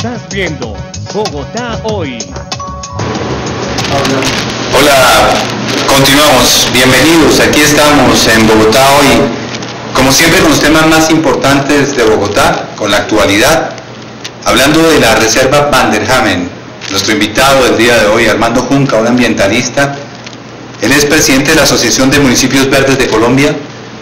Estás viendo Bogotá Hoy. Hola, continuamos. Bienvenidos. Aquí estamos en Bogotá Hoy. Como siempre, con los temas más importantes de Bogotá, con la actualidad. Hablando de la Reserva Van der Hamen. Nuestro invitado del día de hoy, Armando Junca, un ambientalista. Él es presidente de la Asociación de Municipios Verdes de Colombia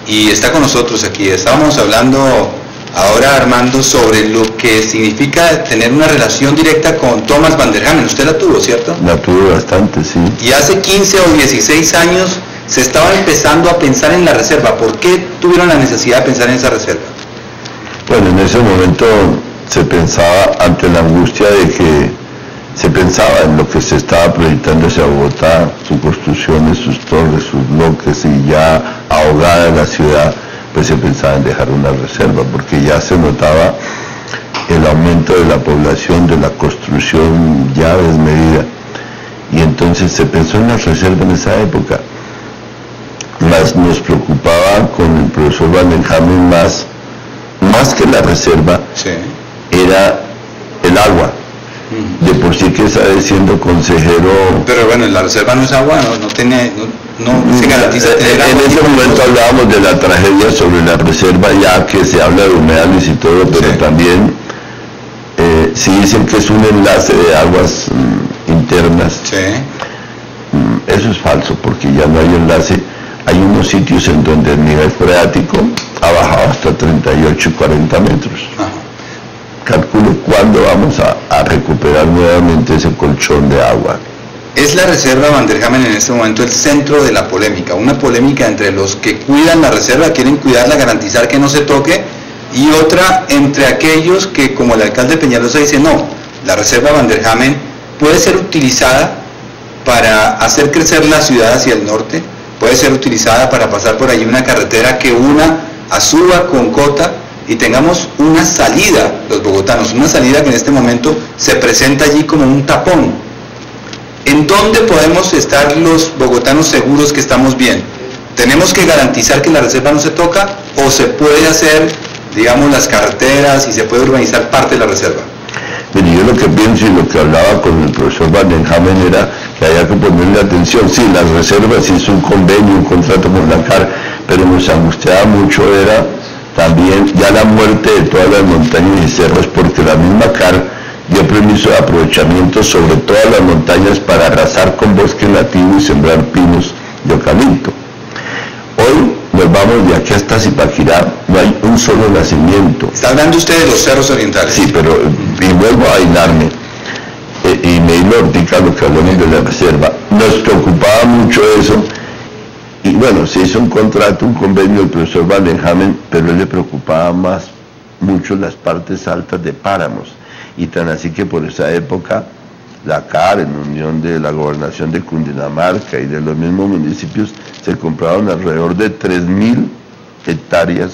y está con nosotros aquí. Estábamos hablando ahora, Armando, sobre lo que significa tener una relación directa con Thomas Van der Hamen. Usted la tuvo, ¿cierto? La tuve bastante, sí. Y hace 15 o 16 años se estaba empezando a pensar en la reserva. ¿Por qué tuvieron la necesidad de pensar en esa reserva? Bueno, en ese momento se pensaba, ante la angustia de que se pensaba en lo que se estaba proyectando hacia Bogotá, sus construcciones, sus torres, sus bloques, y ya ahogada en la ciudad, pues se pensaba en dejar una reserva, porque ya se notaba el aumento de la población, de la construcción ya desmedida, y entonces se pensó en la reserva en esa época. Más nos preocupaba con el profesor Van der Hamen más que la reserva, Sí. era el agua. De por sí que sabe, siendo consejero. Pero bueno, la reserva no es agua, no se garantiza tener agua. En ese momento hablábamos de la tragedia sobre la reserva, ya que se habla de humedales y todo, pero sí, también si dicen que es un enlace de aguas internas, Sí. Eso es falso, porque ya no hay enlace. Hay unos sitios en donde el nivel freático ha bajado hasta 38 y 40 metros. Ajá. Calculo cuándo vamos a recuperar nuevamente ese colchón de agua. Es la reserva Van der Hamen en este momento el centro de la polémica, una polémica entre los que cuidan la reserva, quieren cuidarla, garantizar que no se toque, y otra entre aquellos que, como el alcalde Peñalosa dice, no, la reserva Van der Hamen puede ser utilizada para hacer crecer la ciudad hacia el norte, puede ser utilizada para pasar por ahí una carretera que una a Suba con Cota, y tengamos una salida, los bogotanos, una salida que en este momento se presenta allí como un tapón. ¿En dónde podemos estar los bogotanos seguros que estamos bien? ¿Tenemos que garantizar que la reserva no se toca o se puede hacer, digamos, las carreteras y se puede urbanizar parte de la reserva? Mire, yo lo que pienso y lo que hablaba con el profesor Van der Hamen era que había que ponerle atención. Sí, las reservas hizo un convenio, un contrato con la CAR, pero nos angustiaba mucho era también ya la muerte de todas las montañas y cerros, porque la misma CAR dio permiso de aprovechamiento sobre todas las montañas para arrasar con bosque nativo y sembrar pinos de eucalipto. Hoy nos vamos de aquí hasta Zipaquirá, no hay un solo nacimiento. Está hablando usted de los cerros orientales. Sí, pero, y vuelvo a aislarme, y me hilo hortica lo que hablamos de la reserva. Nos preocupaba mucho eso. Y bueno, se hizo un contrato, un convenio del profesor Van der Hamen, pero él le preocupaba mucho las partes altas de páramos. Y tan así que por esa época, la CAR, en unión de la gobernación de Cundinamarca y de los mismos municipios, se compraron alrededor de 3.000 hectáreas,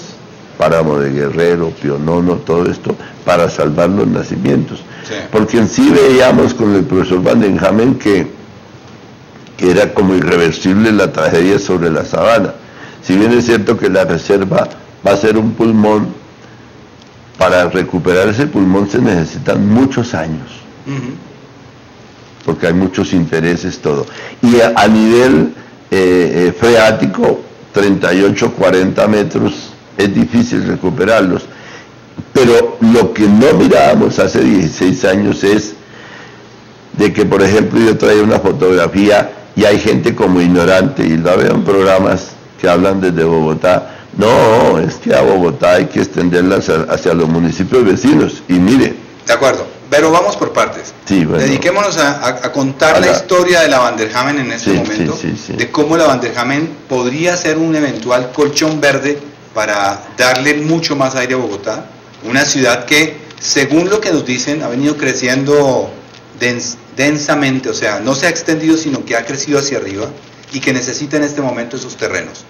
páramo de Guerrero, Pionono, todo esto, para salvar los nacimientos. Sí. Porque en sí veíamos con el profesor Van der Hamen que era como irreversible la tragedia sobre la sabana. Si bien es cierto que la reserva va a ser un pulmón, para recuperar ese pulmón se necesitan muchos años, porque hay muchos intereses, todo. Y a nivel freático, 38, 40 metros, es difícil recuperarlos. Pero lo que no mirábamos hace 16 años es de que, por ejemplo, yo traía una fotografía y hay gente como ignorante, y la veo en programas que hablan desde Bogotá. No, es que a Bogotá hay que extenderla hacia los municipios vecinos. Y mire. De acuerdo, pero vamos por partes. Sí, bueno. Dediquémonos a contar la historia de la Van der Hamen en este momento, de cómo la Van der Hamen podría ser un eventual colchón verde para darle mucho más aire a Bogotá, una ciudad que, según lo que nos dicen, ha venido creciendo densamente, o sea, no se ha extendido, sino que ha crecido hacia arriba y que necesita en este momento esos terrenos.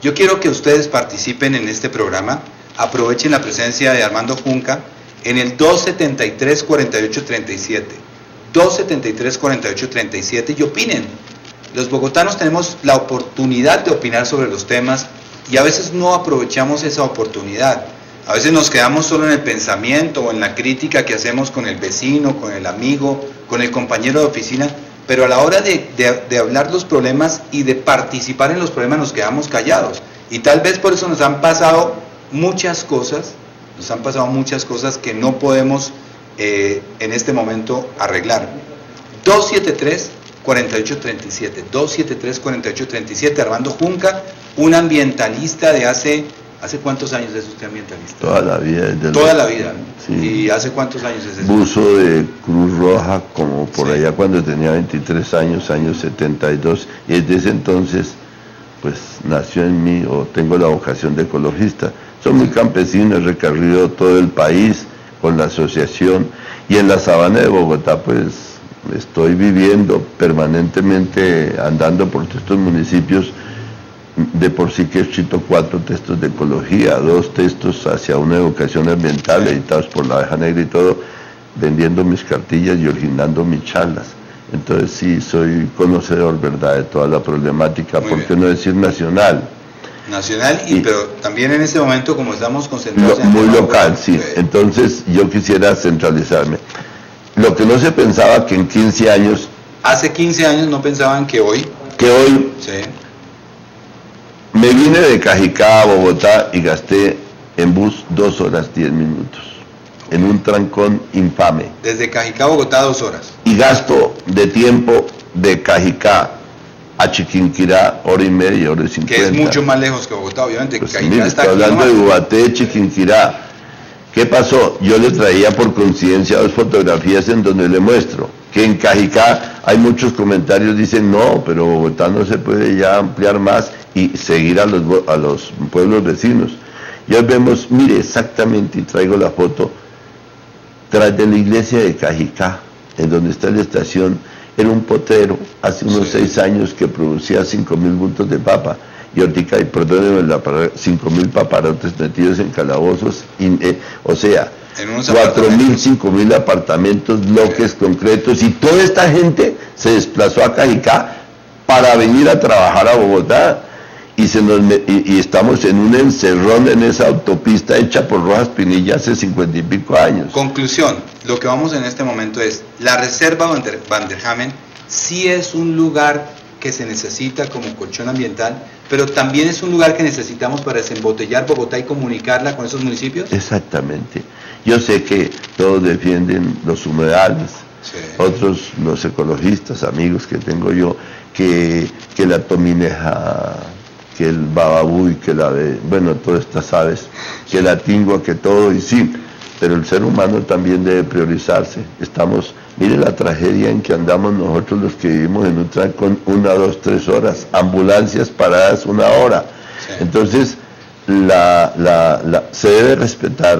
Yo quiero que ustedes participen en este programa, aprovechen la presencia de Armando Junca en el 273-4837, 273-4837, y opinen. Los bogotanos tenemos la oportunidad de opinar sobre los temas y a veces no aprovechamos esa oportunidad. A veces nos quedamos solo en el pensamiento o en la crítica que hacemos con el vecino, con el amigo, con el compañero de oficina, pero a la hora de hablar los problemas y de participar en los problemas nos quedamos callados. Y tal vez por eso nos han pasado muchas cosas que no podemos en este momento arreglar. 273-4837, 273-4837, Armando Junca, un ambientalista de ¿hace cuántos años es usted ambientalista? Toda la vida. Toda la vida. Sí. ¿Y hace cuántos años es eso? Buzo de Cruz Roja, como por Sí. allá cuando tenía 23 años, años 72, y desde ese entonces, pues nació en mí, o tengo la vocación de ecologista. Soy muy campesino, he recorrido todo el país con la asociación, y en la sabana de Bogotá, pues estoy viviendo permanentemente, andando por estos municipios. De por sí que he escrito 4 textos de ecología, 2 textos hacia una educación ambiental, editados por La Abeja Negra y todo, vendiendo mis cartillas y originando mis charlas. Entonces sí, soy conocedor, ¿verdad?, de toda la problemática, ¿por qué no decir nacional? Nacional, pero también en este momento, como estamos concentrados en muy el tema, local, sí. Entonces yo quisiera centralizarme. Lo que no se pensaba que en 15 años... Hace 15 años no pensaban que hoy... Sí. Me vine de Cajicá a Bogotá y gasté en bus 2 horas 10 minutos, en un trancón infame. Desde Cajicá a Bogotá 2 horas. Y gasto de tiempo de Cajicá a Chiquinquirá 1 hora y media, 1 hora y 50. Que es mucho más lejos que Bogotá, obviamente. Pues Cajicá mire, está estoy aquí hablando nomás. de Ubaté, Chiquinquirá. ¿Qué pasó? Yo le traía por coincidencia 2 fotografías en donde le muestro que en Cajicá hay muchos comentarios, dicen no, pero Bogotá no se puede ya ampliar más y seguir a los pueblos vecinos. Y hoy vemos, mire exactamente, y traigo la foto, tras de la iglesia de Cajicá, en donde está la estación, era un potero hace unos 6 años que producía 5.000 bultos de papa. Y ahorita, y perdónenme la palabra, 5.000 paparotes metidos en calabozos, o sea, 4.000, 5.000 apartamentos, bloques concretos, y toda esta gente se desplazó a Cajicá para venir a trabajar a Bogotá, y estamos en un encerrón en esa autopista hecha por Rojas Pinilla hace 50 y pico años. Conclusión, lo que vamos en este momento es, la reserva Van der Hamen sí es un lugar que se necesita como colchón ambiental, pero también es un lugar que necesitamos para desembotellar Bogotá y comunicarla con esos municipios. Exactamente. Yo sé que todos defienden los humedales, sí. Otros, los ecologistas, amigos que tengo yo, que la tomineja, que el bababuy, que bueno, todas estas aves, que la tingua, que todo, y sí, pero el ser humano también debe priorizarse. Mire la tragedia en que andamos nosotros los que vivimos en un trancón 1, 2, 3 horas, ambulancias paradas 1 hora. Sí. Entonces, se debe respetar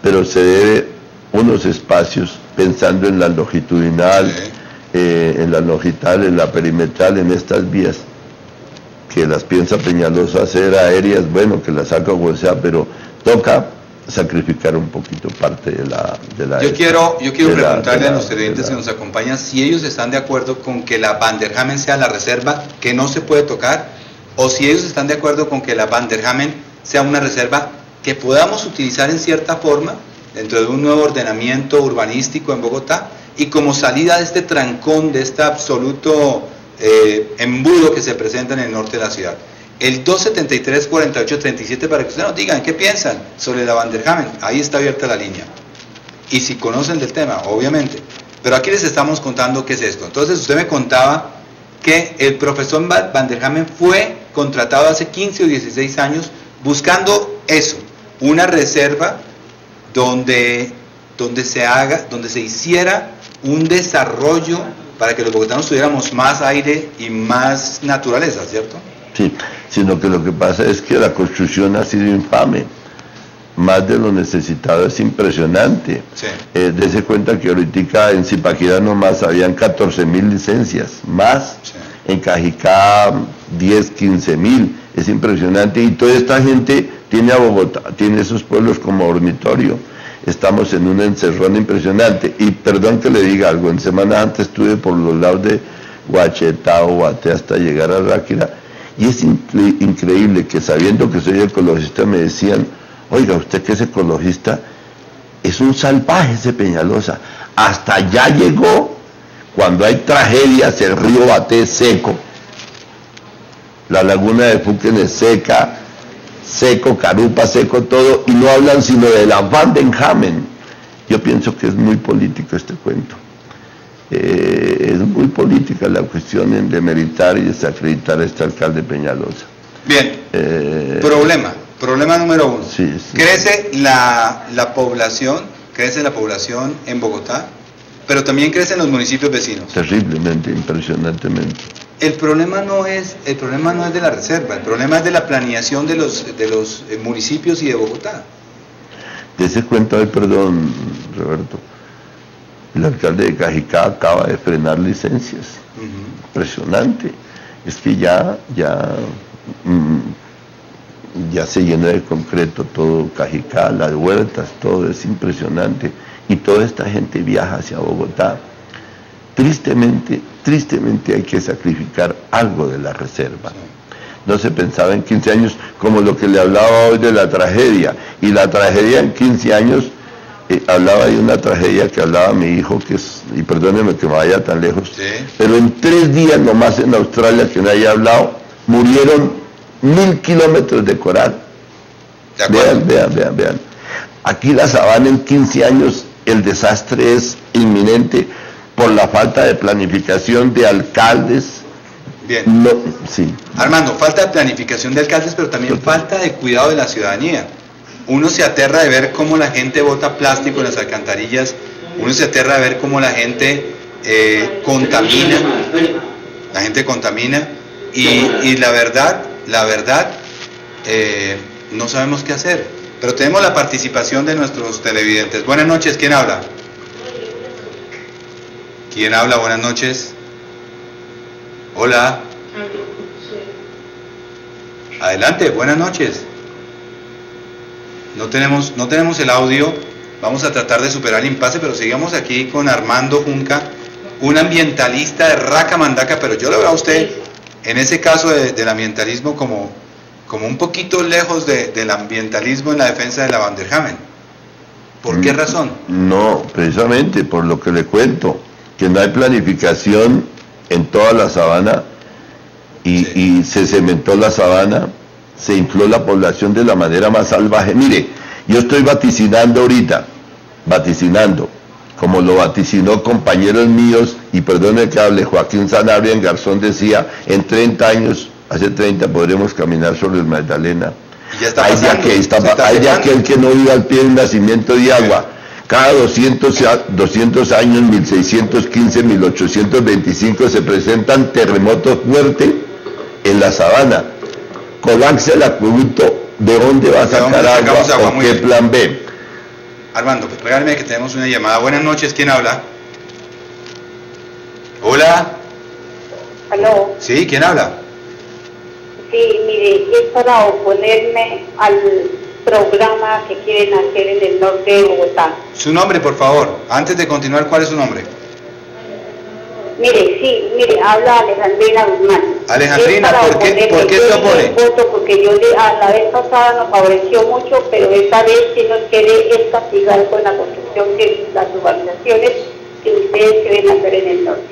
pero se debe unos espacios pensando en la longitudinal, sí. En la longital, en la perimetral, en estas vías, que las piensa Peñalosa hacer aéreas, bueno, que las haga como sea, pero toca sacrificar un poquito parte de la Yo quiero preguntarle a los televidentes que nos acompañan si ellos están de acuerdo con que la Van der Hamen sea la reserva que no se puede tocar, o si ellos están de acuerdo con que la Van der Hamen sea una reserva que podamos utilizar en cierta forma dentro de un nuevo ordenamiento urbanístico en Bogotá, y como salida de este trancón, de este absoluto embudo que se presenta en el norte de la ciudad. El 273-4837, para que ustedes nos digan qué piensan sobre la Van der Hamen. Ahí está abierta la línea. Y si conocen del tema, obviamente. Pero aquí les estamos contando qué es esto. Entonces usted me contaba que el profesor Van der Hamen fue contratado hace 15 o 16 años buscando eso, una reserva donde se hiciera un desarrollo para que los bogotanos tuviéramos más aire y más naturaleza, ¿cierto? Sí, sino que lo que pasa es que la construcción ha sido infame, más de lo necesitado, es impresionante. Sí. Dese cuenta que ahorita en Zipaquirá nomás habían 14.000 licencias, más, sí. En Cajicá 10, 15.000, es impresionante, y toda esta gente tiene a Bogotá, tiene esos pueblos como dormitorio. Estamos en un encerrón impresionante, y perdón que le diga algo, en semana antes estuve por los lados de Guachetá o Guaté hasta llegar a Ráquira, y es increíble que sabiendo que soy ecologista me decían, Oiga, usted que es ecologista, es un salvaje ese Peñalosa. Hasta allá llegó, cuando hay tragedias, el río Baté seco, la laguna de Fuquen es seca, seco, Carupa seco, todo, y no hablan sino de la Van den Hamen. Yo pienso que es muy político este cuento. Es muy política la cuestión en demeritar y desacreditar a este alcalde Peñalosa. Bien, problema número 1. Sí, sí. Crece la población en Bogotá, pero también crecen los municipios vecinos. Terriblemente, impresionantemente. El problema no es de la reserva, el problema es de la planeación de los municipios y de Bogotá. De ese cuento hay, perdón, Roberto, el alcalde de Cajicá acaba de frenar licencias. Impresionante. Es que ya se llena de concreto todo Cajicá, las huertas, todo es impresionante. Y toda esta gente viaja hacia Bogotá. Tristemente hay que sacrificar algo de la reserva. No se pensaba en 15 años, como lo que le hablaba hoy de la tragedia. Y la tragedia en 15 años, hablaba de una tragedia que hablaba mi hijo, que es, y perdóneme que me vaya tan lejos, sí, pero en 3 días nomás en Australia, que no haya hablado, murieron 1000 kilómetros de coral. Vean. Aquí la sabana en 15 años, el desastre es inminente por la falta de planificación de alcaldes. Bien. No, sí. Armando, falta de planificación de alcaldes, pero también falta de cuidado de la ciudadanía. Uno se aterra de ver cómo la gente bota plástico en las alcantarillas, uno se aterra de ver cómo la gente contamina, y la verdad, no sabemos qué hacer. Pero tenemos la participación de nuestros televidentes. Buenas noches, ¿quién habla? ¿Quién habla? Buenas noches. Hola. Adelante, buenas noches. No tenemos el audio. Vamos a tratar de superar el impasse, pero seguimos aquí con Armando Junca, un ambientalista de Raca Mandaca, pero yo le veo a usted, en ese caso del ambientalismo, como un poquito lejos del ambientalismo en la defensa de la Van der Hamen. ¿Por qué razón? No, precisamente por lo que le cuento, que no hay planificación en toda la sabana y se cementó la sabana, se infló la población de la manera más salvaje. Mire, yo estoy vaticinando ahorita, como lo vaticinó compañeros míos, y perdone que hable, Joaquín Sanabria en Garzón decía, en 30 años, hace 30 podremos caminar sobre el Magdalena. Hay de aquel que no viva al pie del nacimiento de agua. Cada 200 años, 1615, 1825, se presentan terremotos fuertes en la sabana. Colapsa el acueducto, ¿de dónde va a sacar agua? ¿O qué plan B? Armando, regálame que tenemos una llamada. Buenas noches, ¿quién habla? Hola. ¿Aló? Sí, ¿quién habla? Sí, mire, es para oponerme al programa que quieren hacer en el norte de Bogotá. Su nombre, por favor. Antes de continuar, ¿cuál es su nombre? Mire, habla Alejandrina Guzmán. Alejandrina, ¿por qué se opone? Porque la vez pasada nos favoreció mucho, pero esta vez sí nos quiere castigar con la construcción de las urbanizaciones que ustedes quieren hacer en el norte.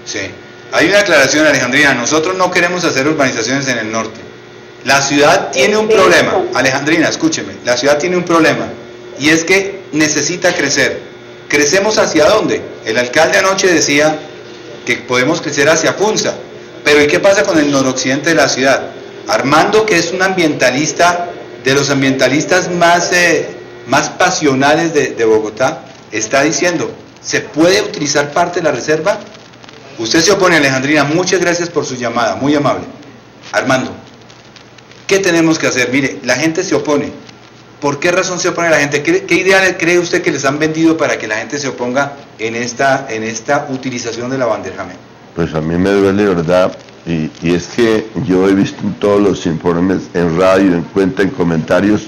Sí. Hay una aclaración, Alejandrina. Nosotros no queremos hacer urbanizaciones en el norte. La ciudad tiene un problema. Alejandrina, escúcheme. La ciudad tiene un problema. Y es que necesita crecer. ¿Crecemos hacia dónde? El alcalde anoche decía que podemos crecer hacia Funza. Pero ¿y qué pasa con el noroccidente de la ciudad? Armando, que es un ambientalista, de los ambientalistas más pasionales de Bogotá, está diciendo, ¿se puede utilizar parte de la reserva? Usted se opone, Alejandrina. Muchas gracias por su llamada, muy amable. Armando, ¿qué tenemos que hacer? Mire, la gente se opone. ¿Por qué razón se opone la gente? ¿Qué idea cree usted que les han vendido para que la gente se oponga en esta utilización de la Van der Hamen? Pues a mí me duele, ¿verdad? Y es que yo he visto en todos los informes, en radio, en cuenta, en comentarios,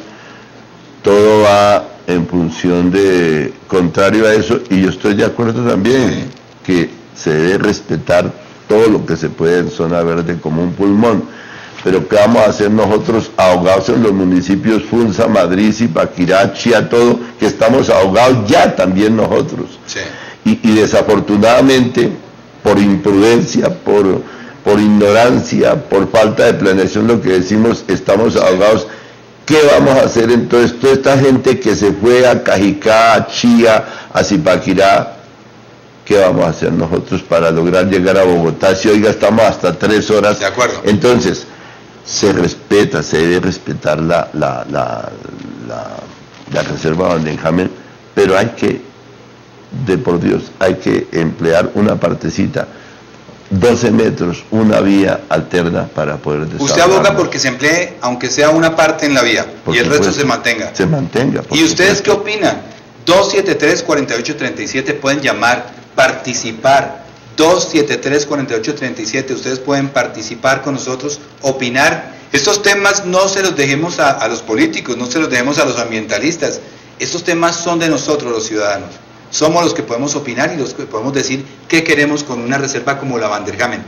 todo va en función de contrario a eso, y yo estoy de acuerdo también, que se debe respetar todo lo que se puede en zona verde como un pulmón. pero ¿qué vamos a hacer nosotros ahogados en los municipios Funza, Madrid, Zipaquirá, Chía, todo, que estamos ahogados ya también nosotros? Sí. Y desafortunadamente, por imprudencia, por ignorancia, por falta de planeación, lo que decimos, estamos ahogados. ¿Qué vamos a hacer entonces? Toda esta gente que se fue a Cajicá, a Chía, a Zipaquirá, ¿qué vamos a hacer nosotros para lograr llegar a Bogotá? Si oiga, estamos hasta 3 horas. De acuerdo. Entonces, se respeta, se debe respetar la reserva Van Benjamín, pero hay que, de por Dios, hay que emplear una partecita, 12 metros, una vía alterna para poder desarrollar. Usted aboga porque se emplee, aunque sea una parte en la vía, y el resto se mantenga. Se mantenga. ¿Y ustedes qué opinan? 273-4837, pueden llamar, participar. 273-4837, ustedes pueden participar con nosotros, opinar. Estos temas no se los dejemos a los políticos, no se los dejemos a los ambientalistas. Estos temas son de nosotros los ciudadanos. Somos los que podemos opinar y los que podemos decir qué queremos con una reserva como la Van Benjamín.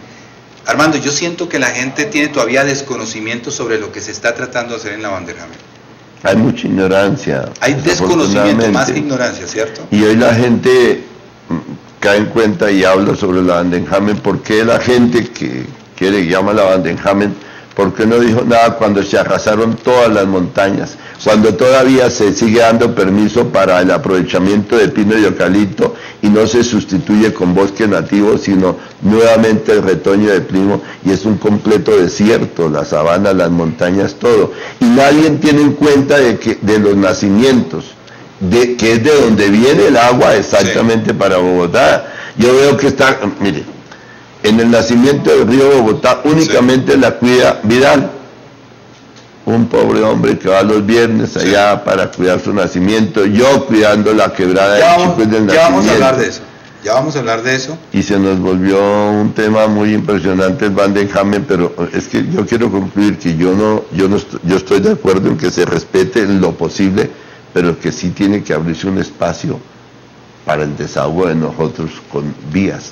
Armando, yo siento que la gente tiene todavía desconocimiento sobre lo que se está tratando de hacer en la Van Benjamín. Hay mucha ignorancia. Hay desconocimiento, más que ignorancia, ¿cierto? Y hoy la gente cae en cuenta y habla sobre la Van Benjamín. ¿Por qué la gente que le llama la Van Benjamín, por qué no dijo nada cuando se arrasaron todas las montañas? Cuando todavía se sigue dando permiso para el aprovechamiento de pino y eucalipto y no se sustituye con bosque nativo, sino nuevamente el retoño de pino, y es un completo desierto, la sabana, las montañas, todo. Y nadie tiene en cuenta de los nacimientos, que es de donde viene el agua exactamente, sí, para Bogotá. Yo veo que está, mire, en el nacimiento del río Bogotá únicamente, sí, la cuida Vidal, un pobre hombre que va los viernes allá, sí, para cuidar su nacimiento, yo cuidando la quebrada del Chico del nacimiento. Ya vamos a hablar de eso, ya vamos a hablar de eso. Y se nos volvió un tema muy impresionante el Van Benjamín, pero es que yo quiero concluir que yo estoy de acuerdo en que se respete en lo posible, pero que sí tiene que abrirse un espacio para el desahogo de nosotros con vías,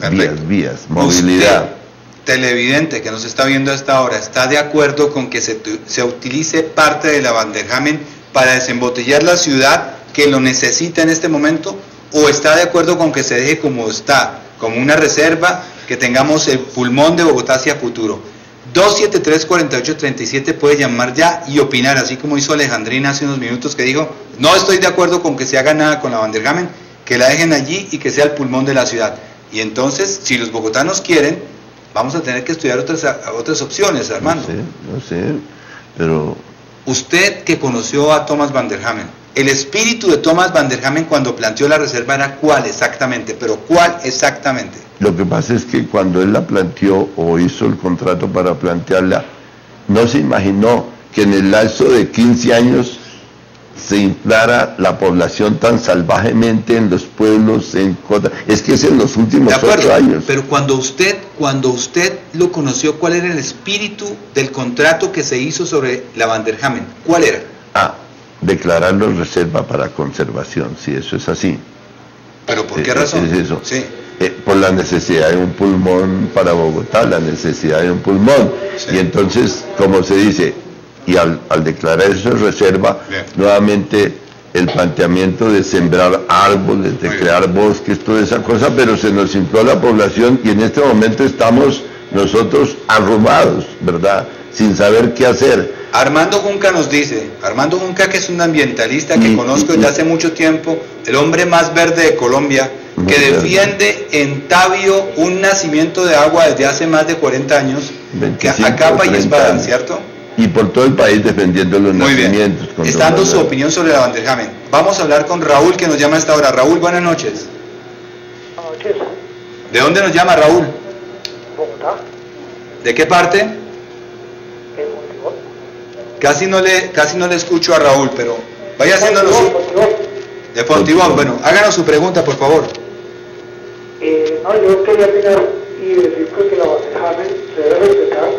movilidad. Usted, televidente que nos está viendo a esta hora, ¿está de acuerdo con que se utilice parte de la Van Benjamín para desembotellar la ciudad que lo necesita en este momento? ¿O está de acuerdo con que se deje como está, como una reserva, que tengamos el pulmón de Bogotá hacia futuro? 273-4837, puede llamar ya y opinar, así como hizo Alejandrina hace unos minutos, que dijo, no estoy de acuerdo con que se haga nada con la Van Benjamín, que la dejen allí y que sea el pulmón de la ciudad. Y entonces, si los bogotanos quieren, vamos a tener que estudiar otras opciones, Armando. No sé, pero... Usted que conoció a Thomas Van Benjamín, el espíritu de Thomas Van Benjamín cuando planteó la reserva era ¿cuál exactamente? Pero ¿cuál exactamente? Lo que pasa es que cuando él la planteó o hizo el contrato para plantearla, no se imaginó que en el lapso de 15 años se inflara la población tan salvajemente en los pueblos, es que es en los últimos 8 años. Pero cuando usted lo conoció, ¿cuál era el espíritu del contrato que se hizo sobre la Van Benjamín? ¿Cuál era? Declararlo reserva para conservación, si eso es así. ¿Pero por qué razón? Es eso. Sí. Por la necesidad de un pulmón para Bogotá, la necesidad de un pulmón. Sí. Y entonces, como se dice, y al declarar eso reserva, bien, nuevamente el planteamiento de sembrar árboles, de crear bosques, toda esa cosa, pero se nos infló la población y en este momento estamos nosotros arrumados, ¿verdad? Sin saber qué hacer. Armando Junca nos dice, Armando Junca, que es un ambientalista que conozco desde hace mucho tiempo, el hombre más verde de Colombia, que defiende en Tabio un nacimiento de agua desde hace más de 40 años, 25, que a capa y espada, años, ¿cierto? Y por todo el país defendiendo los nacimientos. Está dando su opinión sobre la Van Benjamín. Vamos a hablar con Raúl, que nos llama a esta hora. Raúl, buenas noches. Buenas noches. ¿De dónde nos llama Raúl? Bogotá. ¿De qué parte? De Fontibón. Casi no le escucho a Raúl, pero vaya haciéndolo. De Fontibón. Bueno, háganos su pregunta, por favor. No, yo quería opinar y decir que la Van Benjamín se debe respetar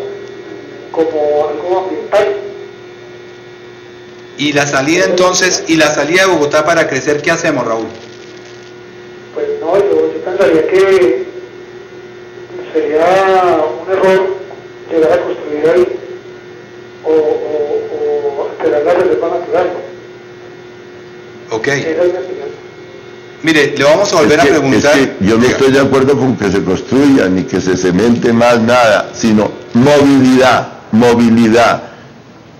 como algo ambiental. Y la salida entonces, y la salida de Bogotá para crecer, ¿qué hacemos, Raúl? Pues no, yo pensaría que sería un error llegar a construir ahí, Ok. Esa es mi opinión. Mire, le vamos a volver a preguntar. Es que yo no estoy de acuerdo con que se construya ni que se cemente más nada, sino movilidad.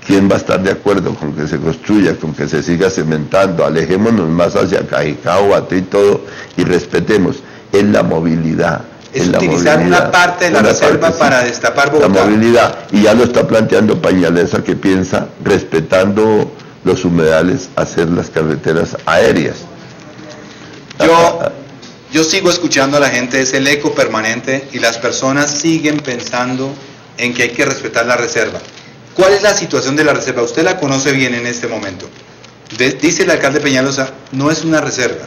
¿Quién va a estar de acuerdo con que se construya, con que se siga cementando? Alejémonos más hacia Cajicá, Guatí y todo, y respetemos. Es la movilidad. Es utilizar una parte de la reserva para destapar Bogotá. La movilidad, y ya lo está planteando Pañalesa, que piensa, respetando los humedales, hacer las carreteras aéreas. Yo sigo escuchando a la gente, es el eco permanente, y las personas siguen pensando en que hay que respetar la reserva. ¿Cuál es la situación de la reserva? Usted la conoce bien en este momento. Dice el alcalde Peñalosa, no es una reserva,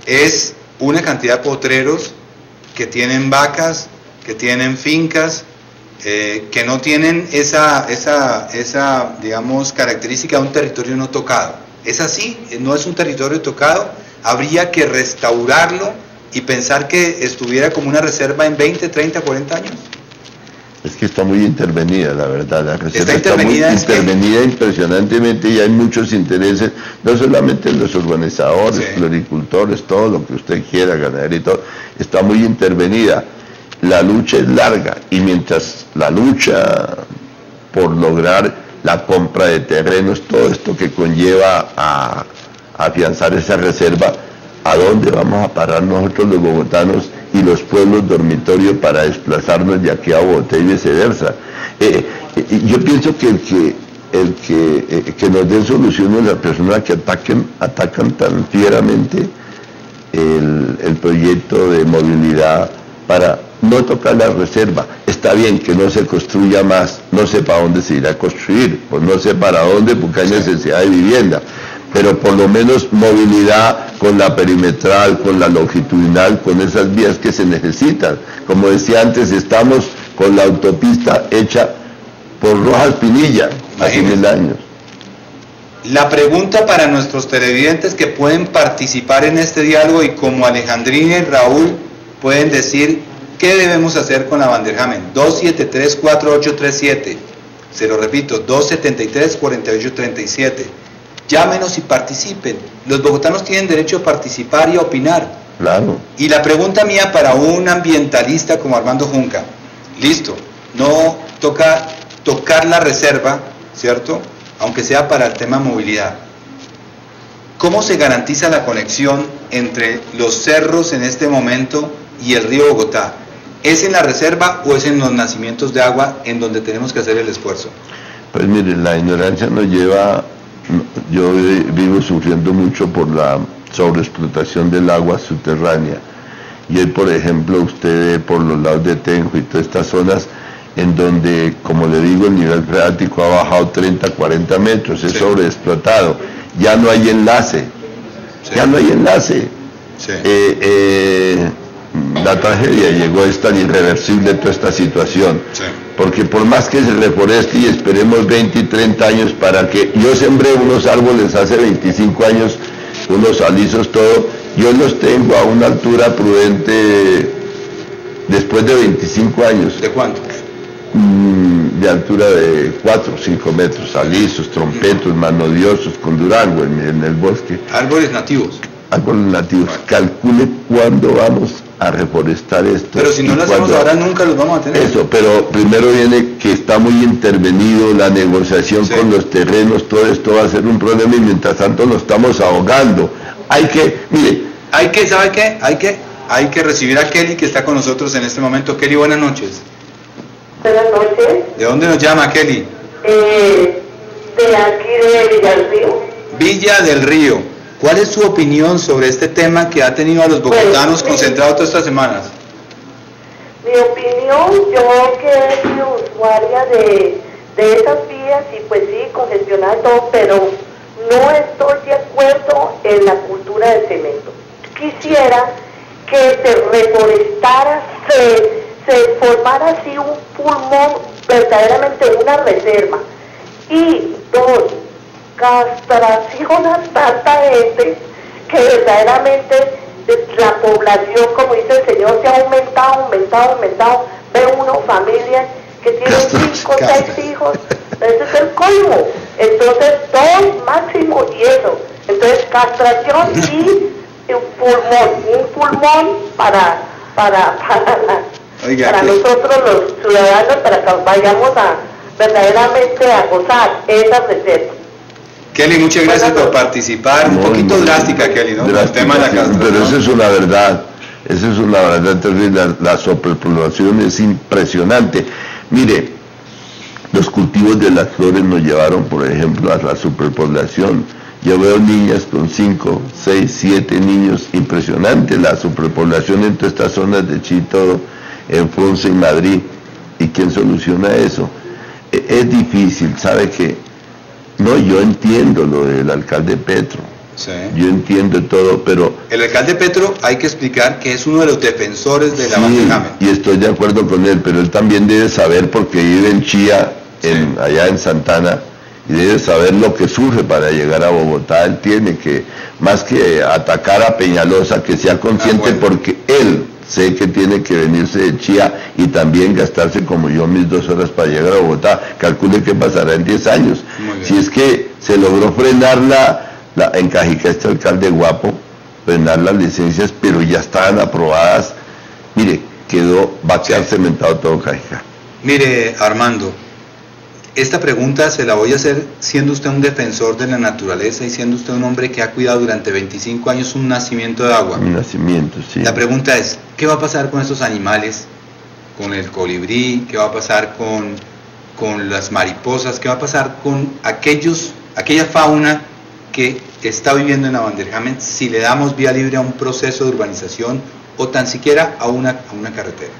es una cantidad de potreros que tienen vacas, que tienen fincas, que no tienen esa digamos, característica de un territorio no tocado. Es así, no es un territorio tocado, habría que restaurarlo y pensar que estuviera como una reserva en 20, 30, 40 años. Es que está muy intervenida, la verdad, la reserva está muy intervenida que... impresionantemente, y hay muchos intereses, no solamente los urbanizadores, sí, floricultores, todo lo que usted quiera, ganadería y todo, está muy intervenida. La lucha es larga, y mientras la lucha por lograr la compra de terrenos, todo esto que conlleva a afianzar esa reserva, ¿a dónde vamos a parar nosotros los bogotanos y los pueblos dormitorios para desplazarnos de aquí a Bogotá y viceversa? Yo pienso que el que nos den soluciones las personas que atacan tan fieramente el proyecto de movilidad para no tocar la reserva. Está bien que no se construya más, no sé para dónde se irá a construir, pues no sé para dónde, porque hay necesidad de vivienda, pero por lo menos movilidad con la perimetral, con la longitudinal, con esas vías que se necesitan. Como decía antes, estamos con la autopista hecha por Rojas Pinilla hace 1000 años. La pregunta para nuestros televidentes que pueden participar en este diálogo, y como Alejandrina y Raúl pueden decir qué debemos hacer con la Vanderhamen. 273-4837, se lo repito, 273-4837. Llámenos y participen. Los bogotanos tienen derecho a participar y a opinar. Claro. Y la pregunta mía para un ambientalista como Armando Junca, listo, no tocar la reserva, ¿cierto? Aunque sea para el tema movilidad. ¿Cómo se garantiza la conexión entre los cerros en este momento y el río Bogotá? ¿Es en la reserva o es en los nacimientos de agua en donde tenemos que hacer el esfuerzo? Pues mire, la ignorancia nos lleva... Yo vivo sufriendo mucho por la sobreexplotación del agua subterránea, y hoy, por ejemplo, usted ve por los lados de Tenjo y todas estas zonas en donde, como le digo, el nivel freático ha bajado 30, 40 metros, es sobreexplotado, ya no hay enlace, ya no hay enlace. La tragedia llegó, es tan irreversible toda esta situación, porque por más que se reforeste y esperemos 20 y 30 años para que... Yo sembré unos árboles hace 25 años, unos alisos, todo, yo los tengo a una altura prudente después de 25 años. ¿De cuánto? De altura de 4 o 5 metros, alisos, trompetos, manodiosos, con durango en el bosque. Árboles nativos. Árboles nativos. Calcule cuándo vamos a reforestar esto. Pero si no lo hacemos ahora, nunca los vamos a tener. Eso, pero primero viene que está muy intervenido la negociación con los terrenos, todo esto va a ser un problema, y mientras tanto nos estamos ahogando. ¿Sabe qué? Hay que recibir a Kelly, que está con nosotros en este momento. Kelly, buenas noches. Buenas noches. ¿De dónde nos llama, Kelly? De aquí de Villa del Río. Villa del Río. ¿Cuál es su opinión sobre este tema que ha tenido a los bogotanos concentrados todas estas semanas? Mi opinión, yo que he sido usuaria de esas vías, y pues sí, congestionar todo, pero no estoy de acuerdo en la cultura del cemento. Quisiera que se reforestara, se formara así un pulmón, verdaderamente una reserva. Y dos, castración a tanta gente que verdaderamente la población, como dice el señor, se ha aumentado. Ve uno familias que tienen 5 o 6 hijos, ese es el colmo. Entonces 2 máximo, y eso, Entonces, castración y un pulmón para Oiga, nosotros los ciudadanos, para que vayamos verdaderamente a gozar esa receta. Kelly, muchas gracias por participar. Un poquito drástica, Kelly, ¿no? El tema de la castración. Pero eso es una verdad. Eso es una verdad terrible. La sobrepoblación es impresionante. Mire, los cultivos de las flores nos llevaron, por ejemplo, a la superpoblación. Yo veo niñas con 5, 6, 7 niños. Impresionante la superpoblación en todas estas zonas de Chito, en Fonse, en Madrid. ¿Y quién soluciona eso? Es difícil, ¿sabe qué? No, yo entiendo lo del alcalde Petro. Sí. Yo entiendo todo, pero... El alcalde Petro, hay que explicar que es uno de los defensores de la Vanderhamen. Y estoy de acuerdo con él, pero él también debe saber, porque vive en Chía, allá en Santana, y debe saber lo que sufre para llegar a Bogotá. Él tiene que, más que atacar a Peñalosa, que sea consciente, porque él sé que tiene que venirse de Chía y también gastarse como yo mis 2 horas para llegar a Bogotá. Calcule qué pasará en 10 años. Si es que se logró frenar en Cajicá, este alcalde guapo, frenar las licencias, pero ya estaban aprobadas. Mire, va a quedar cementado todo Cajicá. Mire, Armando, esta pregunta se la voy a hacer siendo usted un defensor de la naturaleza y siendo usted un hombre que ha cuidado durante 25 años un nacimiento de agua. Un nacimiento, sí. La pregunta es, ¿qué va a pasar con estos animales? Con el colibrí, ¿qué va a pasar con las mariposas? ¿Qué va a pasar con aquella fauna que está viviendo en la Vanderhamen si le damos vía libre a un proceso de urbanización o tan siquiera a una carretera?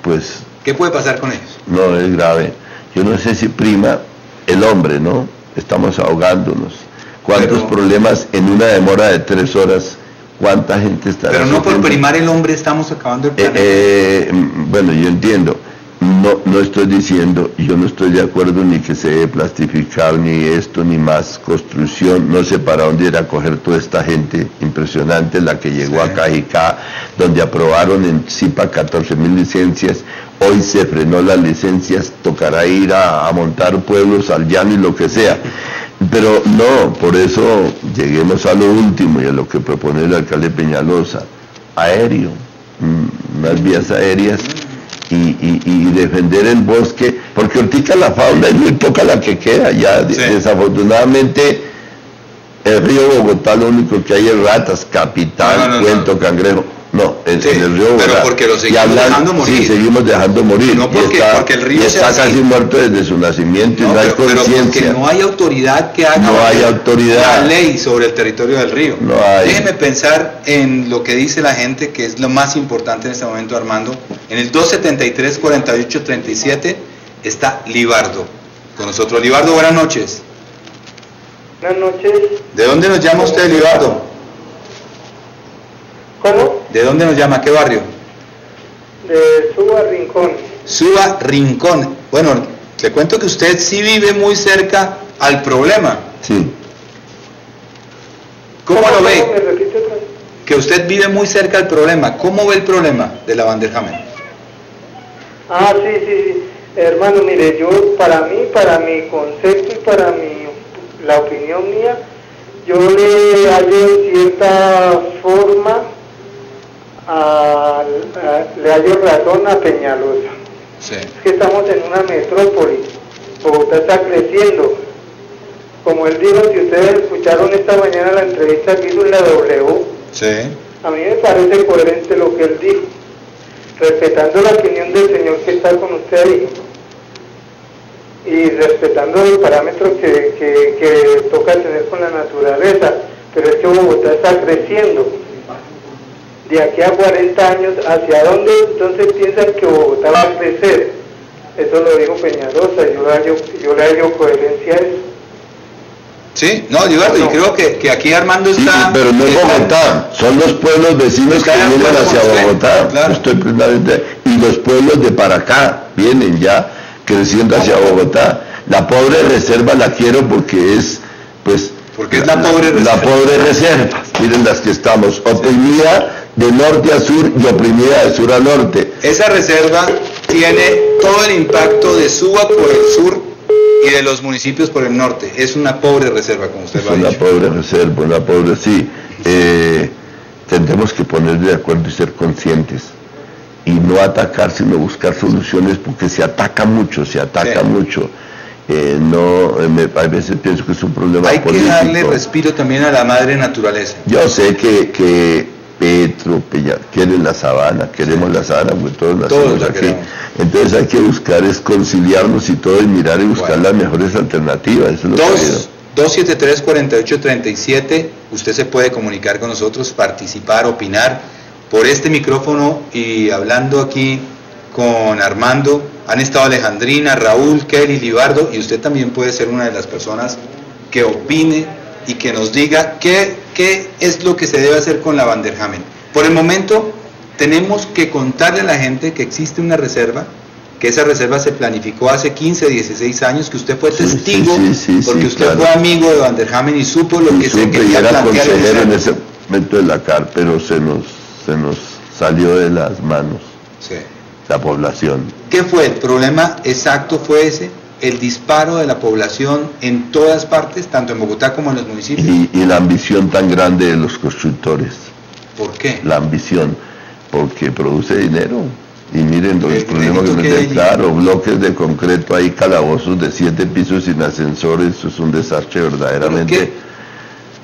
Pues... ¿Qué puede pasar con ellos? No, es grave. Yo no sé si prima el hombre, ¿no? Estamos ahogándonos. ¿Cuántos problemas en una demora de 3 horas? ¿Cuánta gente está? Pero no por primar el hombre estamos acabando el planeta. Bueno, yo entiendo. No estoy diciendo, yo no estoy de acuerdo ni que se debe plastificar, ni esto, ni más construcción. No sé para dónde ir a coger toda esta gente impresionante, la que llegó a Cajicá, donde aprobaron en Zipa 14.000 licencias. Hoy se frenó las licencias, tocará ir a montar pueblos al llano y lo que sea. Pero no, por eso lleguemos a lo último y a lo que propone el alcalde Peñalosa. Aéreo, unas vías aéreas y defender el bosque, porque ahorita la fauna es muy poca la que queda ya. Desafortunadamente el río Bogotá lo único que hay es ratas, capitán, cuento, cangrejo. No, en el río Bogotá. Pero porque lo seguimos dejando morir. Sí, seguimos dejando morir. No porque el río está casi muerto desde su nacimiento y no hay conciencia. Pero no hay autoridad que haga una ley sobre el territorio del río. No hay. Déjeme pensar en lo que dice la gente, que es lo más importante en este momento, Armando. En el 273-4837 está Libardo con nosotros. Libardo, buenas noches. Buenas noches. ¿De dónde nos llama usted, Libardo? ¿Cómo? ¿De dónde nos llama? ¿Qué barrio? De Suba Rincón. Suba Rincón. Bueno, le cuento que usted sí vive muy cerca al problema. Sí. ¿Cómo lo ve? ¿Me repite otra vez? Que usted vive muy cerca al problema. ¿Cómo ve el problema de la Vanderhamen? Sí. Hermano, mire, yo para mi concepto y para la opinión mía, yo le hallo cierta forma, le hallo razón a Peñalosa. Sí. Es que estamos en una metrópoli, Bogotá está creciendo. Como él dijo, si ustedes escucharon esta mañana la entrevista que hizo en la W, Sí. a mí me parece coherente lo que él dijo, respetando la opinión del señor que está con usted ahí y respetando los parámetros que toca tener con la naturaleza, pero es que Bogotá está creciendo. De aquí a 40 años, ¿hacia dónde entonces piensan que Bogotá va a crecer? Eso lo dijo Peñalosa, yo le hallo coherencia a eso. Sí, no, yo creo que aquí Armando está... Sí, pero no es Bogotá, son los pueblos vecinos que vienen hacia Bogotá. Claro. Y los pueblos de para acá vienen ya creciendo hacia Bogotá. La pobre reserva la quiero porque es, pues... Porque es la pobre reserva. La pobre reserva, miren las que estamos, oprimida de norte a sur y oprimida de sur a norte. Esa reserva tiene todo el impacto de Suba por el sur y de los municipios por el norte. Es una pobre reserva, como usted lo ha dicho. Es una pobre reserva, una pobre, sí. Tendremos que poner de acuerdo y ser conscientes. Y no atacar, sino buscar soluciones, porque se ataca mucho, mucho. A veces pienso que es un problema político. Hay que darle respiro también a la madre naturaleza. Yo sé que Petro quiere la sabana, queremos la sabana, porque todos nacimos aquí. Queremos. Entonces hay que buscar, es conciliarnos y todo, y mirar y buscar las mejores alternativas. Eso es lo que 273-4837, usted se puede comunicar con nosotros, participar, opinar por este micrófono, y hablando aquí con Armando, han estado Alejandrina, Raúl, Kelly, Libardo, y usted también puede ser una de las personas que opine y que nos diga qué es lo que se debe hacer con la Van der Hamen. Por el momento tenemos que contarle a la gente que existe una reserva, que esa reserva se planificó hace 15, 16 años, que usted fue testigo, porque usted fue amigo de Van der Hamen y supo lo que se quería era plantear. Consejero en ese momento de la CAR, pero se nos salió de las manos la población. ¿Qué fue? El problema exacto fue ese, el disparo de la población en todas partes, tanto en Bogotá como en los municipios. Y la ambición tan grande de los constructores. ¿Por qué? La ambición, porque produce dinero. Y miren los problemas que nos claro, bloques de concreto, hay calabozos de 7 pisos sin ascensores, eso es un desastre verdaderamente.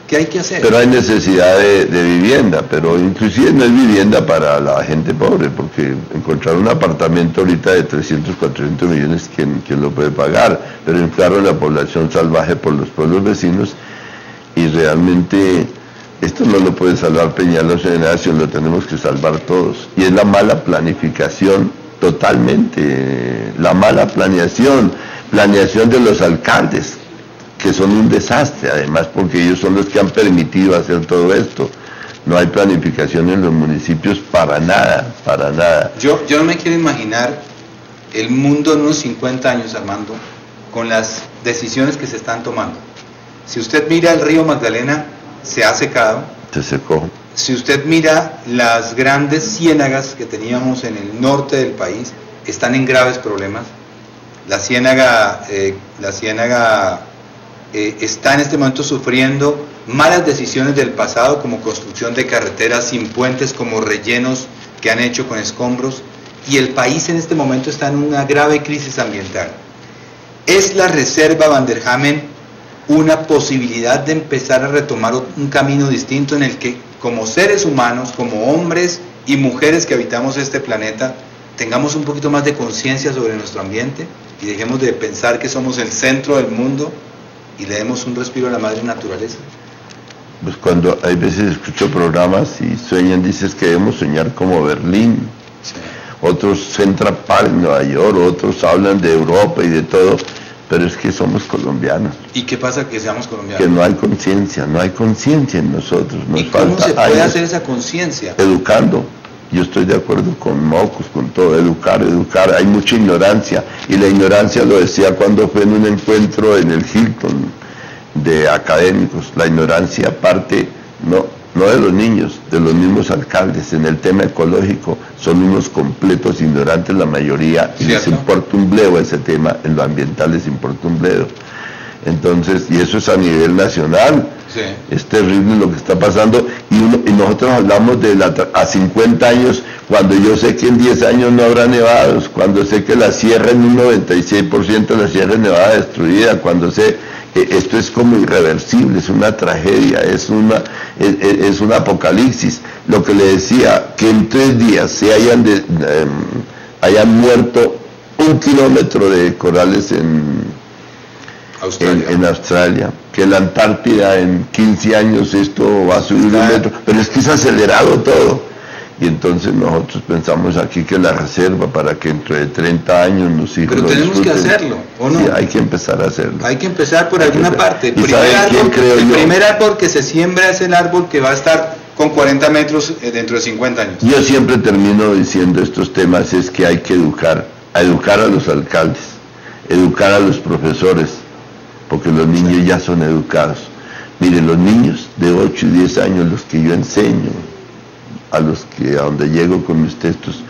¿Qué hay que hacer? Pero hay necesidad de vivienda, pero inclusive no es vivienda para la gente pobre, porque encontrar un apartamento ahorita de 300, 400 millones, ¿quién lo puede pagar? Pero claro, la población salvaje por los pueblos vecinos, y realmente esto no lo puede salvar Peñalosa de Generación, lo tenemos que salvar todos. Y es la mala planificación, totalmente, la mala planeación de los alcaldes, que son un desastre, además, porque ellos son los que han permitido hacer todo esto. No hay planificación en los municipios para nada, para nada. Yo no me quiero imaginar el mundo en unos 50 años, Armando, con las decisiones que se están tomando. Si usted mira el río Magdalena, se ha secado. Se secó. Si usted mira las grandes ciénagas que teníamos en el norte del país, están en graves problemas. La ciénaga está en este momento sufriendo malas decisiones del pasado, como construcción de carreteras sin puentes, como rellenos que han hecho con escombros, y el país en este momento está en una grave crisis ambiental. ¿Es la reserva Van der Hamen una posibilidad de empezar a retomar un camino distinto en el que, como seres humanos, como hombres y mujeres que habitamos este planeta, tengamos un poquito más de conciencia sobre nuestro ambiente y dejemos de pensar que somos el centro del mundo y le demos un respiro a la madre naturaleza? Pues cuando hay veces escucho programas y sueñan, dices que debemos soñar como Berlín, otros Central Park, Nueva York, otros hablan de Europa y de todo, pero es que somos colombianos. ¿Y qué pasa que seamos colombianos? Que no hay conciencia en nosotros. ¿Y cómo se puede hacer esa conciencia? Educando. Yo estoy de acuerdo con Mocus, con todo, educar, hay mucha ignorancia, y la ignorancia, lo decía cuando fue en un encuentro en el Hilton de académicos, la ignorancia parte no de los niños, de los mismos alcaldes. En el tema ecológico son unos completos ignorantes la mayoría, y les importa un bledo ese tema, en lo ambiental les importa un bledo. Entonces, y eso es a nivel nacional. Sí. Es terrible lo que está pasando, y nosotros hablamos de a 50 años, cuando yo sé que en 10 años no habrá nevados, cuando sé que la sierra en un 96% de la sierra nevada destruida, cuando sé que esto es como irreversible, es una tragedia, es un apocalipsis. Lo que le decía, que en 3 días se hayan muerto 1 kilómetro de corales en Australia, que la Antártida en 15 años esto va a subir 1 metro, pero es que es acelerado todo. Y entonces nosotros pensamos aquí que la reserva, para que dentro de 30 años nos hijos. Pero tenemos que hacerlo, ¿o no? Sí, hay que empezar a hacerlo. Hay que empezar por alguna parte. El primer árbol que se siembra es el árbol que va a estar con 40 metros dentro de 50 años. Yo siempre termino diciendo estos temas, es que hay que educar a los alcaldes, educar a los profesores, porque los niños ya son educados. Miren, los niños de 8 y 10 años, los que yo enseño, a donde llego con mis textos,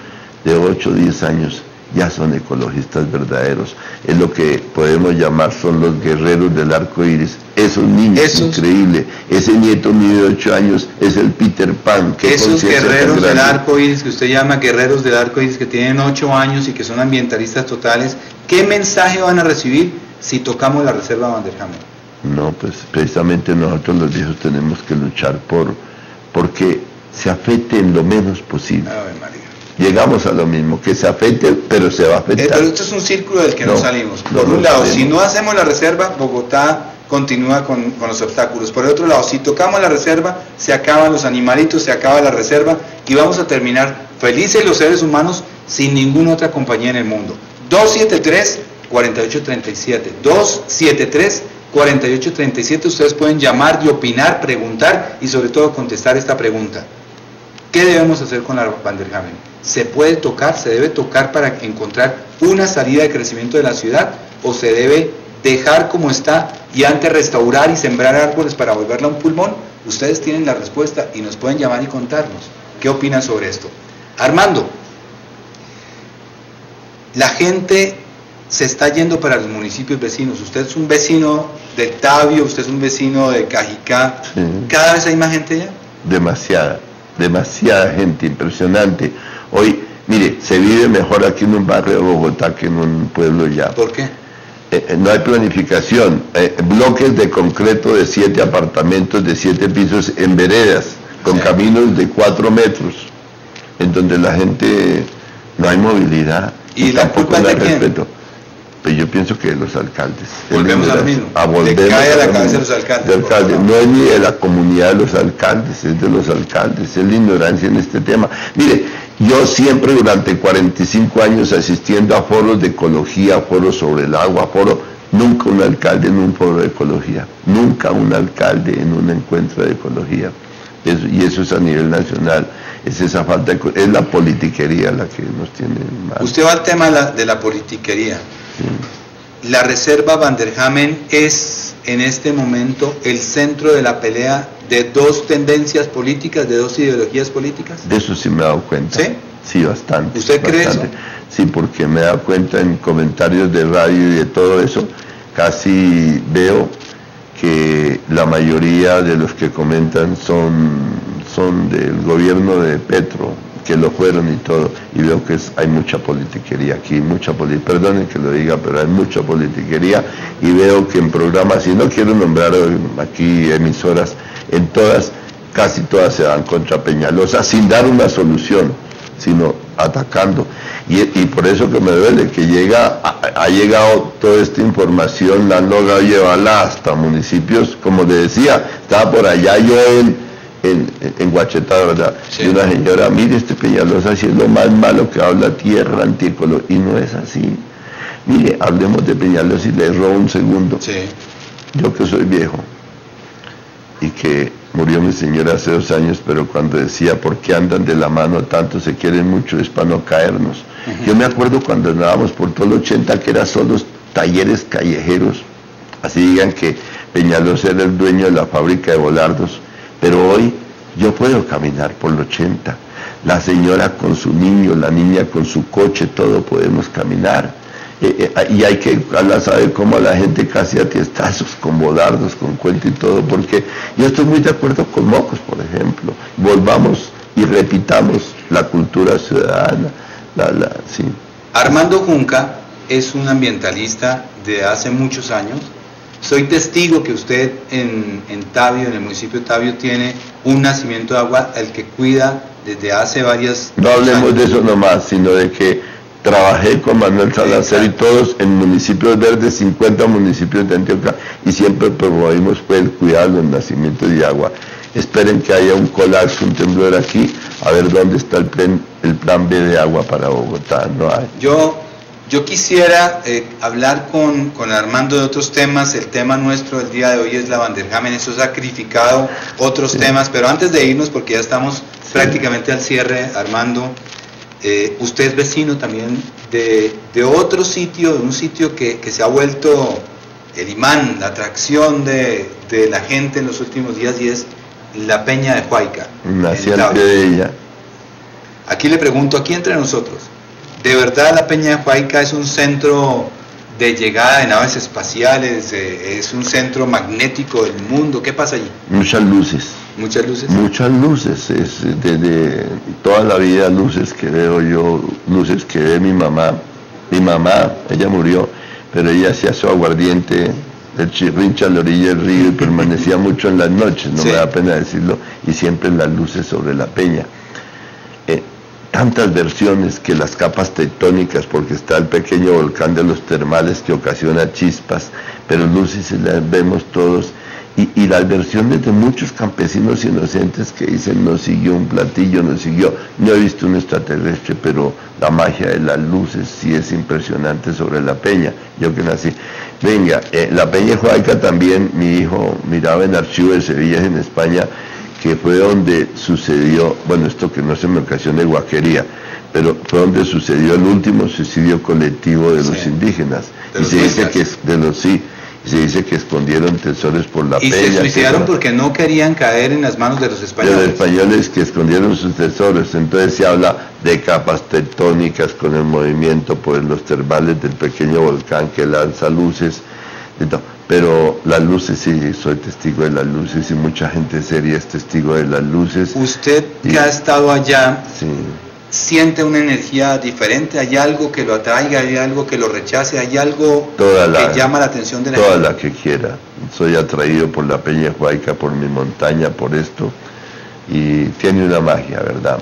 de 8 o 10 años, ya son ecologistas verdaderos. Es lo que podemos llamar, son los guerreros del arco iris. Esos niños, increíble. Ese nieto mío de 8 años es el Peter Pan. Esos guerreros del arco iris que usted llama guerreros del arco iris, que tienen 8 años y que son ambientalistas totales, ¿qué mensaje van a recibir si tocamos la reserva Van der Hamen? No, pues precisamente nosotros los viejos tenemos que luchar porque se afecte en lo menos posible. Ave María. Llegamos a lo mismo, que se afecte, pero se va a afectar. Pero esto es un círculo del que no salimos. Por un lado, si no hacemos la reserva, Bogotá continúa con los obstáculos. Por el otro lado, si tocamos la reserva, se acaban los animalitos, se acaba la reserva y vamos a terminar felices los seres humanos sin ninguna otra compañía en el mundo. 273-4837. 273-4837. Ustedes pueden llamar y opinar, preguntar y sobre todo contestar esta pregunta. ¿Qué debemos hacer con la Van der Hamen? ¿Se puede tocar, se debe tocar para encontrar una salida de crecimiento de la ciudad o se debe dejar como está y antes restaurar y sembrar árboles para volverla un pulmón? Ustedes tienen la respuesta y nos pueden llamar y contarnos. ¿Qué opinan sobre esto? Armando, la gente se está yendo para los municipios vecinos. Usted es un vecino de Tabio, usted es un vecino de Cajicá. Sí. ¿Cada vez hay más gente allá? Demasiada gente, impresionante. Hoy, mire, se vive mejor aquí en un barrio de Bogotá que en un pueblo ya. ¿Por qué? No hay planificación. Bloques de concreto de 7 apartamentos de 7 pisos en veredas, con caminos de 4 metros, en donde la gente no hay movilidad. ¿Y la culpa es de quién? Pues yo pienso que de los alcaldes. Volvemos al mismo. Le cae a la cabeza de los alcaldes. No es ni de la comunidad de los alcaldes, es de los alcaldes, es la ignorancia en este tema. Mire, yo siempre durante 45 años asistiendo a foros de ecología, foros sobre el agua, nunca un alcalde en un foro de ecología, nunca un alcalde en un encuentro de ecología. Y eso es a nivel nacional. Es esa falta es la politiquería la que nos tiene mal. Usted va al tema de la politiquería. Sí. La reserva Van der Hamen es en este momento el centro de la pelea de 2 tendencias políticas, de 2 ideologías políticas. De eso sí me he dado cuenta. ¿Sí? Sí, bastante. ¿Usted cree eso? Sí, porque me he dado cuenta en comentarios de radio y de todo eso, casi veo que la mayoría de los que comentan son del gobierno de Petro, que lo fueron y todo, y veo que hay mucha politiquería aquí, perdonen que lo diga, pero hay mucha politiquería, y veo que en programas, y no quiero nombrar aquí emisoras, en todas, casi todas se dan contra Peñalosa, sin dar una solución, sino atacando, y por eso que me duele, que ha llegado toda esta información, la han logrado llevarla hasta municipios, como le decía, estaba por allá yo en Guachetá, ¿verdad? Sí. Y una señora, mire, este Peñalosa si es lo más malo que habla tierra, anticolor, y no es así. Mire, hablemos de Peñalosa y le robo un segundo. Sí. Yo que soy viejo, y que murió mi señora hace 2 años, pero cuando decía, ¿por qué andan de la mano tanto? Se quieren mucho, es para no caernos. Yo me acuerdo cuando andábamos por todo el 80, que eran solo talleres callejeros, así digan que Peñalosa era el dueño de la fábrica de volardos. Pero hoy yo puedo caminar por el 80, la señora con su niño, la niña con su coche, todo podemos caminar. Y hay que saber cómo la gente casi a tiestazos, con volardos, con cuento y todo, porque yo estoy muy de acuerdo con Mocos, por ejemplo. Volvamos y repitamos la cultura ciudadana. Sí. Armando Junca es un ambientalista de hace muchos años. Soy testigo que usted en Tabio, en el municipio de Tabio, tiene un nacimiento de agua al que cuida desde hace varios No hablemos años. De eso nomás, sino de que trabajé con Manuel Salazar y todos en municipios verdes, 50 municipios de Antioquia, y siempre promovimos el cuidado de los nacimientos de agua. Esperen que haya un colapso, un temblor aquí, a ver dónde está el plan B de agua para Bogotá. No hay. Yo quisiera hablar con Armando de otros temas. El tema nuestro del día de hoy es la Van der Hamen. Eso ha sacrificado otros temas, pero antes de irnos, porque ya estamos prácticamente al cierre, Armando, usted es vecino también de otro sitio, de un sitio que se ha vuelto el imán, la atracción de la gente en los últimos días, y es la Peña de Huayca. Nací al pie de ella. Aquí le pregunto, aquí entre nosotros, ¿De verdad la Peña de Huayca es un centro de llegada de naves espaciales? ¿Es un centro magnético del mundo? ¿Qué pasa allí? Muchas luces. ¿Muchas luces? Muchas luces, es desde toda la vida luces que veo yo, luces que ve mi mamá. Mi mamá, ella murió, pero ella hacía su aguardiente del Chirrincha a la orilla del río y permanecía mucho en las noches, no Sí. me da pena decirlo, y siempre las luces sobre la peña. Tantas versiones que las capas tectónicas, porque está el pequeño volcán de los termales que ocasiona chispas, pero luces las vemos todos, y las versiones de muchos campesinos inocentes que dicen nos siguió un platillo, nos siguió, no he visto un extraterrestre, pero la magia de las luces sí es impresionante sobre la peña, yo que nací. Venga, la Peña de Huayca también, mi hijo miraba en Archivo de Sevillas en España, que fue donde sucedió, bueno, esto que no se me ocasione guaquería, pero fue donde sucedió el último suicidio colectivo de los indígenas. Y se dice que es de los se dice que escondieron tesoros por la peña. Y se suicidaron porque no querían caer en las manos de los De españoles. los españoles que escondieron sus tesoros. Entonces se habla de capas tectónicas con el movimiento por los termales del pequeño volcán que lanza luces. Pero las luces, sí, soy testigo de las luces y mucha gente seria es testigo de las luces. Usted que ha estado allá, Sí. ¿siente una energía diferente? ¿Hay algo que lo atraiga? ¿Hay algo que lo rechace? ¿Hay algo que llama la atención de la toda gente? la que quiera. Soy atraído por la Peña de Huayca, por mi montaña, por esto, y tiene una magia, ¿verdad?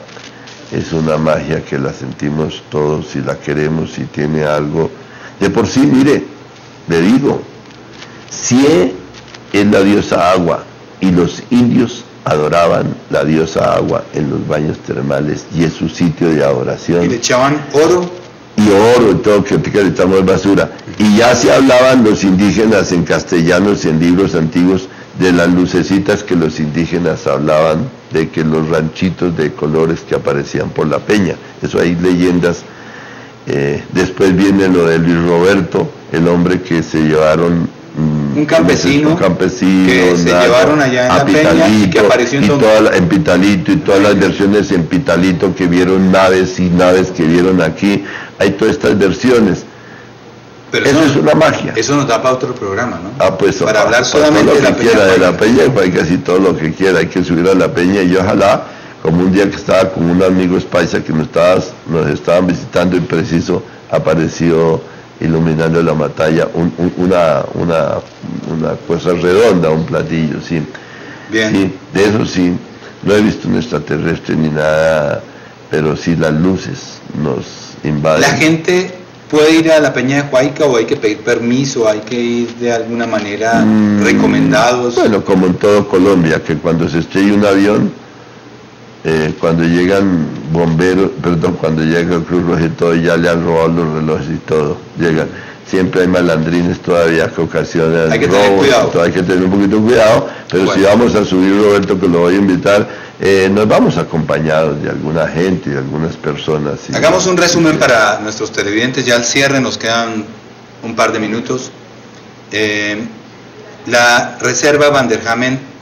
Es una magia que la sentimos todos y la queremos y tiene algo. De por sí, mire, le digo, Sié es la diosa agua y los indios adoraban la diosa agua en los baños termales y es su sitio de adoración. Y le echaban oro. Y oro y todo, que le echamos basura. Y ya se hablaban los indígenas en castellanos y en libros antiguos de las lucecitas que los indígenas hablaban, de que los ranchitos de colores que aparecían por la peña. Eso hay leyendas. Después viene lo de Luis Roberto, el hombre que se llevaron Un campesino que se llevaron allá en la peña y que apareció en Pitalito, y todas las versiones en Pitalito que vieron naves y naves que vieron aquí. Hay todas estas versiones. Pero eso es una magia. Eso nos da para otro programa, ¿no? Pues para hablar todo solamente lo de la que peña. quiera de la peña, pues hay casi todo lo que quiera, hay que subir a la peña. Y ojalá, como un día que estaba con un amigo paisa que nos estaban visitando y preciso apareció iluminando la batalla una cosa redonda, un platillo, sí. Bien. Sí, de eso sí, no he visto un extraterrestre ni nada, pero sí las luces nos invaden. La gente puede ir a la Peña de Huayca o hay que pedir permiso, hay que ir de alguna manera recomendados. Bueno, como en todo Colombia, que cuando se estrella un avión, cuando llegan bomberos, cuando llega el Cruz Roja y todo, ya le han robado los relojes y todo, llegan. Siempre hay malandrines todavía que ocasionan hay que robos, tener cuidado. hay que tener un poquito de cuidado, pero bueno, si vamos a subir, Roberto, que lo voy a invitar, nos vamos acompañados de alguna gente, de algunas personas. Hagamos un resumen para nuestros televidentes, ya al cierre nos quedan un par de minutos. La reserva Van der Hamen,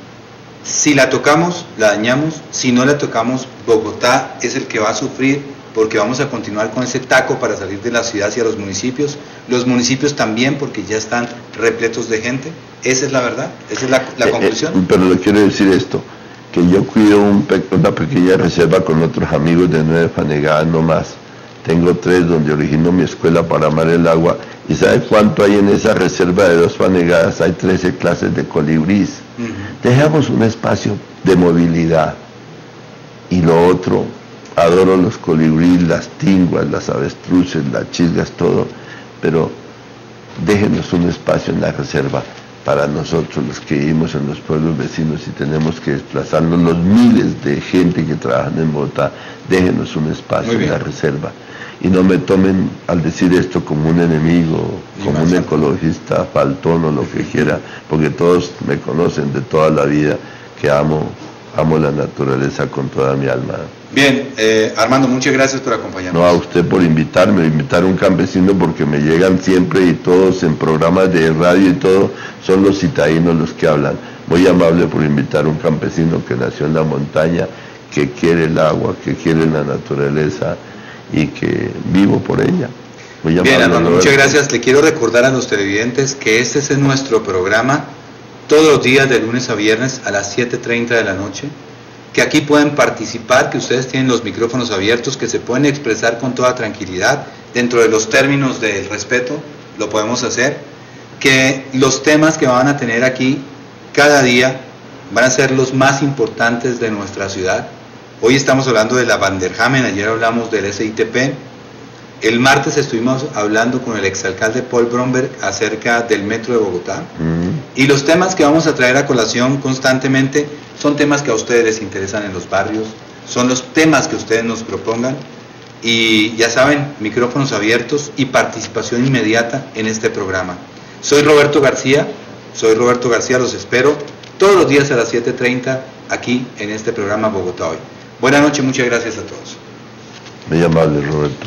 si la tocamos, la dañamos; si no la tocamos, Bogotá es el que va a sufrir, porque vamos a continuar con ese taco para salir de la ciudad hacia los municipios también, porque ya están repletos de gente. Esa es la verdad, esa es la conclusión. Pero le quiero decir esto, que yo cuido una pequeña reserva con otros amigos de 9 fanegadas no más. Tengo 3 donde origino mi escuela para amar el agua. ¿Y sabe cuánto hay en esa reserva de 2 fanegadas? Hay 13 clases de colibrís. Dejamos un espacio de movilidad. Y lo otro, adoro los colibríes, las tinguas, las avestruces, las chisgas, todo. Pero déjenos un espacio en la reserva para nosotros, los que vivimos en los pueblos vecinos y tenemos que desplazarnos, los miles de gente que trabajan en Bogotá. Déjenos un espacio en la reserva. Y no me tomen al decir esto como un enemigo, como un ecologista faltón o lo que quiera, porque todos me conocen de toda la vida que amo la naturaleza con toda mi alma. Bien, Armando, muchas gracias por acompañarnos. No, a usted por invitarme, invitar a un campesino, porque me llegan siempre y todos en programas de radio y todo, son los citadinos los que hablan. Muy amable por invitar a un campesino que nació en la montaña, que quiere el agua, que quiere la naturaleza y que vivo por ella. Bien, Armando, muchas gracias. Le quiero recordar a los televidentes que este es nuestro programa todos los días de lunes a viernes a las 7:30 de la noche, que aquí pueden participar, que ustedes tienen los micrófonos abiertos, que se pueden expresar con toda tranquilidad, dentro de los términos del respeto, lo podemos hacer, que los temas que van a tener aquí cada día van a ser los más importantes de nuestra ciudad. Hoy estamos hablando de la Vanderhamen, ayer hablamos del SITP, el martes estuvimos hablando con el exalcalde Paul Bromberg acerca del metro de Bogotá, y los temas que vamos a traer a colación constantemente son temas que a ustedes les interesan en los barrios, son los temas que ustedes nos propongan, y ya saben, micrófonos abiertos y participación inmediata en este programa. Soy Roberto García, los espero todos los días a las 7:30 aquí en este programa Bogotá Hoy. Buenas noches, muchas gracias a todos. Muy amable, Roberto.